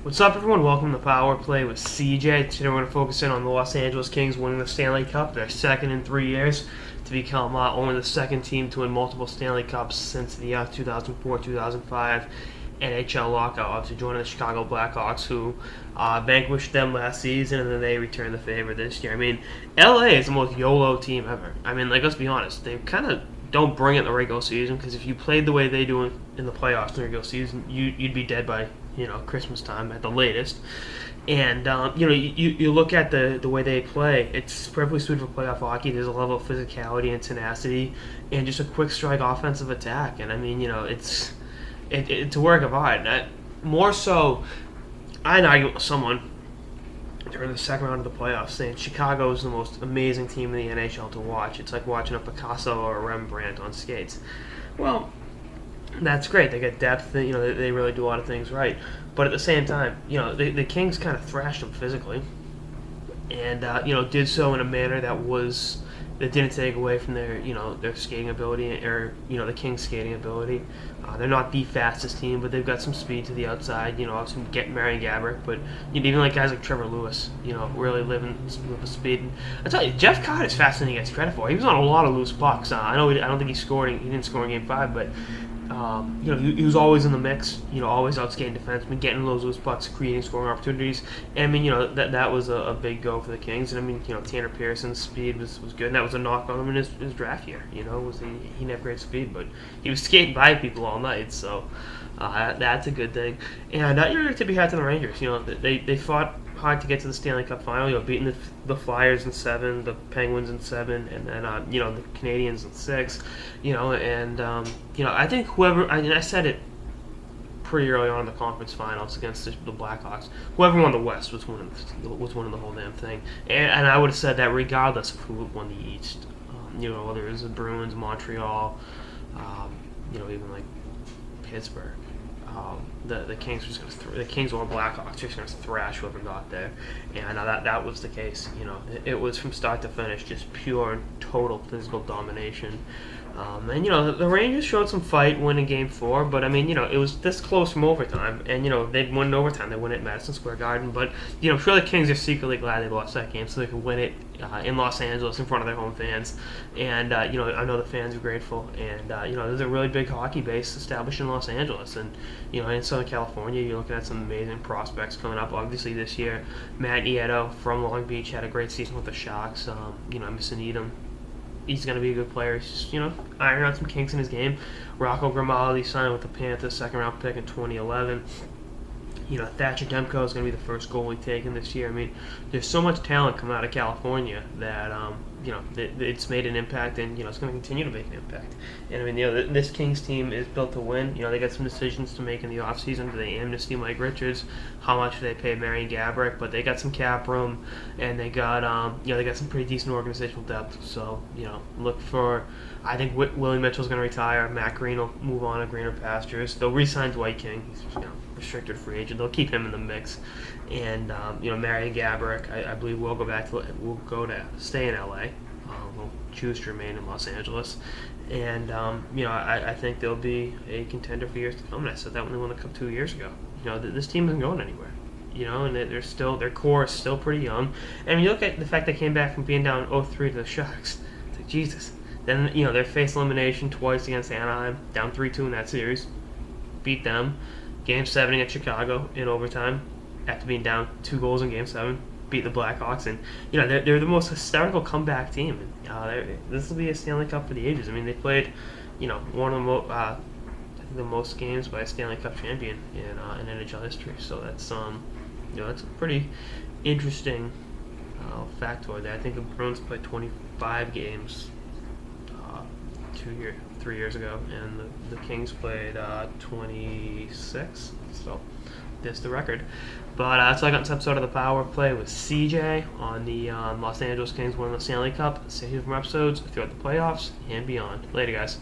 What's up, everyone? Welcome to Power Play with CJ. Today we're going to focus in on the Los Angeles Kings winning the Stanley Cup, their second in 3 years, to become only the second team to win multiple Stanley Cups since the 2004-2005 NHL lockout, obviously joining the Chicago Blackhawks, who vanquished them last season, and then they returned the favor this year. I mean, LA is the most YOLO team ever. I mean, let's be honest, they kind of don't bring it in the regular season, because if you played the way they do in the playoffs in the regular season, you'd be dead by Christmas time at the latest. And you look at the way they play, it's perfectly suited for playoff hockey. There's a level of physicality and tenacity, and just a quick strike offensive attack. And I mean, it's a work of art. More so, I had an argument with someone during the second round of the playoffs saying Chicago is the most amazing team in the NHL to watch. It's like watching a Picasso or a Rembrandt on skates. Well, that's great. They get depth. They really do a lot of things right. But at the same time, the Kings kind of thrashed them physically, and did so in a manner that didn't take away from their skating ability, or the Kings' skating ability. They're not the fastest team, but they've got some speed to the outside. Obviously get Marian Gaborik, but even like guys like Trevor Lewis, really living with speed. And I tell you, Jeff Carter's faster than he gets credit for. He was on a lot of loose pucks. I don't think he scored. He didn't score in Game 5, but he was always in the mix. Always outskating defensemen, getting those loose pucks, creating scoring opportunities. And I mean, that was a big go for the Kings. And I mean, Tanner Pearson's speed was good, and that was a knock on him in his draft year. He didn't have great speed, but he was skating by people all night. So that's a good thing. And you're to be hard to the Rangers. They fought hard to get to the Stanley Cup final. Beating the Flyers in 7, the Penguins in 7, and then the Canadians in 6. I think whoever, I said it pretty early on in the conference finals against the Blackhawks. Whoever won the West was winning the whole damn thing, and I would have said that regardless of who won the East. Whether it was the Bruins, Montreal, even like Pittsburgh. The Kings were just going to the Kings or Blackhawks were just going to thrash whoever got there, and that was the case. It was from start to finish just pure and total physical domination. The Rangers showed some fight winning Game 4, but I mean, it was this close from overtime, and they'd won in overtime. They won it at Madison Square Garden, but I'm sure the Kings are secretly glad they lost that game so they could win it in Los Angeles in front of their home fans. And I know the fans are grateful, and there's a really big hockey base established in Los Angeles, and in Southern California, you're looking at some amazing prospects coming up. Obviously, this year, Matt Nieto from Long Beach had a great season with the Sharks. Missing Edom. He's going to be a good player. He's just, iron out some kinks in his game. Rocco Grimaldi signed with the Panthers, second-round pick in 2011. Thatcher Demko is going to be the first goalie taken this year. I mean, there's so much talent coming out of California that, it's made an impact, and, it's going to continue to make an impact. And, I mean, this Kings team is built to win. They got some decisions to make in the offseason. Do they amnesty Mike Richards? How much do they pay Marian Gaborik? But they got some cap room, and they got, they got some pretty decent organizational depth. So, look for, I think Willie Mitchell's going to retire. Matt Green will move on to greener pastures. They'll re-sign Dwight King. He's, restricted free agent. They'll keep him in the mix, and Marian Gaborik, I believe, will go to stay in LA. Will choose to remain in Los Angeles, and I think they'll be a contender for years to come. And I said that when they won the Cup 2 years ago. This team isn't going anywhere. And their core is still pretty young. And you look at the fact they came back from being down 0-3 to the Sharks. It's like, Jesus. Then they faced elimination twice against Anaheim, down 3-2 in that series, beat them. Game 7 against Chicago in overtime, after being down 2 goals in Game 7, beat the Blackhawks, and they're the most hysterical comeback team. This will be a Stanley Cup for the ages. I mean, they played, one of the most games by a Stanley Cup champion in NHL history. So that's that's a pretty interesting factoid. There, I think the Bruins played 25 games 3 years ago, and the Kings played 26. So there's the record. But that's all I got in this episode of the Power Play with CJ on the Los Angeles Kings winning the Stanley Cup. Stay tuned for more episodes throughout the playoffs and beyond. Later, guys.